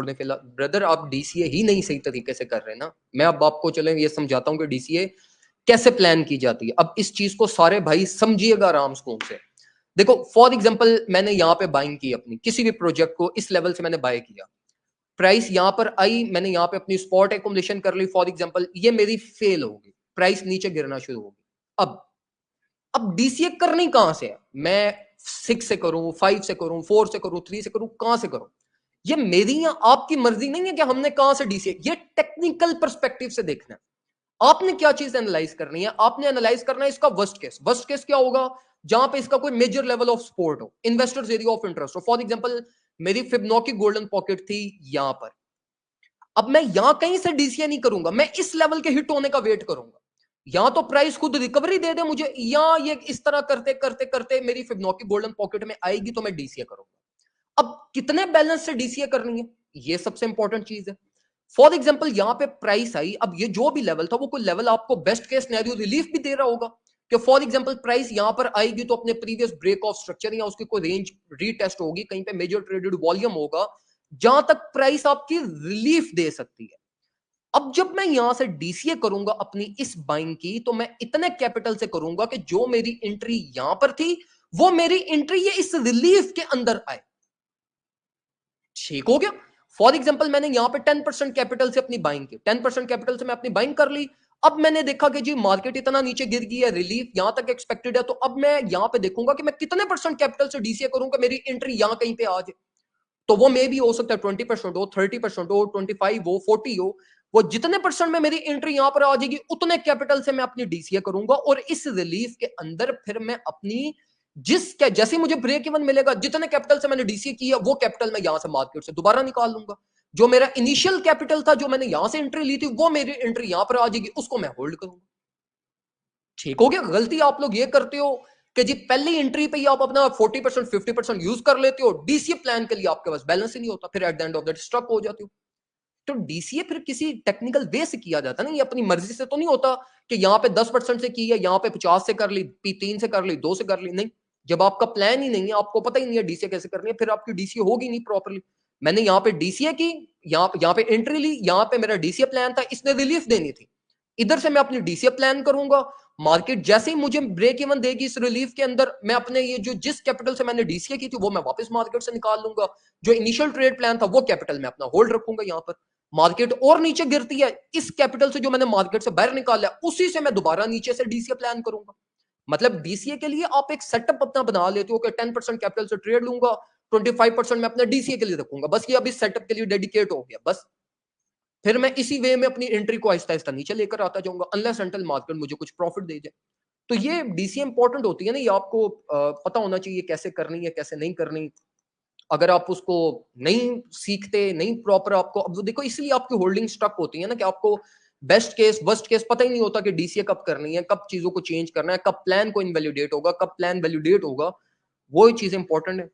Brother आप DCA ही नहीं सही तरीके से कर रहे ना। मैं अब आपको चले ये समझाता हूँ कि डीसीए कैसे प्लान की जाती है। अब इस चीज को सारे भाई समझिएगा आराम सुकून से। देखो फॉर एग्जांपल मैंने यहाँ पे बाइंग की अपनी किसी भी प्रोजेक्ट को इस लेवल से मैंने बाय किया, प्राइस यहाँ पर आई, मैंने यहाँ पे अपनी स्पॉट एकोमोडेशन कर ली फॉर एग्जांपल, ये मेरी फेल होगी, प्राइस नीचे गिरना शुरू होगी। अब डीसीए करनी कहां से है, मैं 6 से करूं, 5 से करूं, 4 से करूं, 3 से करूं, कहां से करूं? ये मेरी या आपकी मर्जी नहीं है कि हमने कहां से डीसीए, ये टेक्निकल पर्सपेक्टिव से देखना है। आपने क्या चीज एनालाइज करनी है, आपने एनालाइज करना है इसका वर्स्ट केस। वर्स्ट केस क्या होगा? जहां पे इसका कोई मेजर लेवल ऑफ सपोर्ट हो, इन्वेस्टर्स एरिया ऑफ इंटरेस्ट हो। फॉर एग्जांपल मेरी फिबोनाची गोल्डन पॉकेट थी यहां पर, अब मैं यहां कहीं से डीसीए नहीं करूंगा, मैं इस लेवल के हिट होने का वेट करूंगा। या तो प्राइस खुद रिकवरी दे दे मुझे, या ये इस तरह करते करते करते मेरी फिबोनाची गोल्डन पॉकेट में आएगी तो मैं डीसीए करूंगा। अब कितने बैलेंस से डीसीए करनी है, ये सबसे इंपॉर्टेंट चीज है। फॉर एग्जाम्पल यहां पे प्राइस आई, अब ये जो भी लेवल था वो कोई लेवल आपको बेस्ट केस सिनेरियो रिलीफ भी दे रहा होगा कि फॉर एग्जाम्पल प्राइस यहां पर आएगी तो अपने प्रीवियस ब्रेक ऑफ स्ट्रक्चर या उसकी कोई रेंज रीटेस्ट होगी, कहीं पे मेजर ट्रेडेड वॉल्यूम होगा जहां तक प्राइस आपकी रिलीफ दे सकती है। अब जब मैं यहां से डीसीए करूंगा अपनी इस बाइंग की, तो मैं इतने कैपिटल से करूंगा कि जो मेरी एंट्री यहां पर थी वो मेरी एंट्री ये इस रिलीफ के अंदर आए। ठीक हो गया? फॉर एग्जांपल मैंने यहां पे 10% कैपिटल से अपनी बाइंग की, 10% कैपिटल से मैं अपनी बाइंग कर ली। अब मैंने देखा कि जी मार्केट इतना नीचे गिर गई है, रिलीफ यहां तक एक्सपेक्टेड है, तो अब मैं यहां पे देखूंगा कि मैं कितने परसेंट कैपिटल से डीसीए करूंगा, मेरी एंट्री यहां कहीं पे आ जाए। तो वो मे भी हो सकता है 20% हो, 30% हो, 25 हो, 40 हो। वो जितने परसेंट में मेरी एंट्री यहां पर आ जाएगी उतने कैपिटल से मैं अपनी डीसीए करूंगा, और इस रिलीफ के अंदर फिर मैं अपनी जैसे मुझे ब्रेक इवन मिलेगा, जितने कैपिटल से मैंने डीसीए किया वो कैपिटल मैं यहां से मार्केट से दोबारा निकाल लूंगा। जो मेरा इनिशियल कैपिटल था, जो मैंने यहां से एंट्री ली थी, वो मेरी एंट्री यहां पर आ जाएगी, उसको मैं होल्ड करूंगा। ठीक हो गया? गलती आप लोग ये करते हो कि जी पहली एंट्री पे ही आप अपना 40% 50% यूज कर लेते हो, डीसीए प्लान के लिए आपके पास बैलेंस ही नहीं होता, फिर at the end of that struck हो जाते हो। तो डीसीए फिर किसी टेक्निकल वे से किया जाता है ना, ये अपनी मर्जी से तो नहीं होता कि यहाँ पे 10% से की है, यहाँ पे 50 से कर ली, 3 से कर ली, 2 से कर ली, नहीं। जब आपका प्लान ही नहीं है, आपको पता ही नहीं है डीसीए कैसे करनी है, फिर आपकी डीसीए होगी नहीं प्रॉपरली। मैंने यहाँ पे डीसीए की, यहाँ पे एंट्री ली, यहाँ पे मेरा डीसीए प्लान था, इसने रिलीफ देनी थी, इधर से मैं अपनी डीसीए प्लान करूंगा। मार्केट जैसे ही मुझे ब्रेक इवन देगी इस रिलीफ के अंदर, मैं अपने ये जो जिस कैपिटल से मैंने डीसीए की थी वो मैं वापस मार्केट से निकाल लूंगा। जो इनिशियल ट्रेड प्लान था वो कैपिटल मैं अपना होल्ड रखूंगा यहाँ पर। मार्केट और नीचे गिरती है, इस कैपिटल से जो मैंने मार्केट से बाहर निकाला है उसी से मैं दोबारा नीचे से डीसीए प्लान करूंगा। मतलब डीसीए के लिए आप एक सेटअप अपना बना लेते हो कि 10% कैपिटल से ट्रेड लूंगा, 25% मैं अपना डीसीए के लिए रखूंगा, बस ये अभी सेटअप के लिए डेडिकेट हो गया बस। फिर मैं इसी वे में अपनी एंट्री को आहिस्ता आहिस्ता नीचे लेकर आता जाऊंगा, अनलेस अनटिल मार्केट मुझे कुछ प्रॉफिट दे जाए। तो ये डीसीए इंपॉर्टेंट होती है ना, ये आपको पता होना चाहिए कैसे करनी है कैसे नहीं करनी। अगर आप उसको नहीं सीखते, नहीं प्रॉपर आपको, अब देखो इसलिए आपकी होल्डिंग स्ट्रक होती है ना कि आपको बेस्ट केस वर्स्ट केस पता ही नहीं होता कि डीसीए कब करनी है, कब चीजों को चेंज करना है, कब प्लान को इनवैलिडेट होगा, कब प्लान वैलिडेट होगा। वो चीज इंपॉर्टेंट है।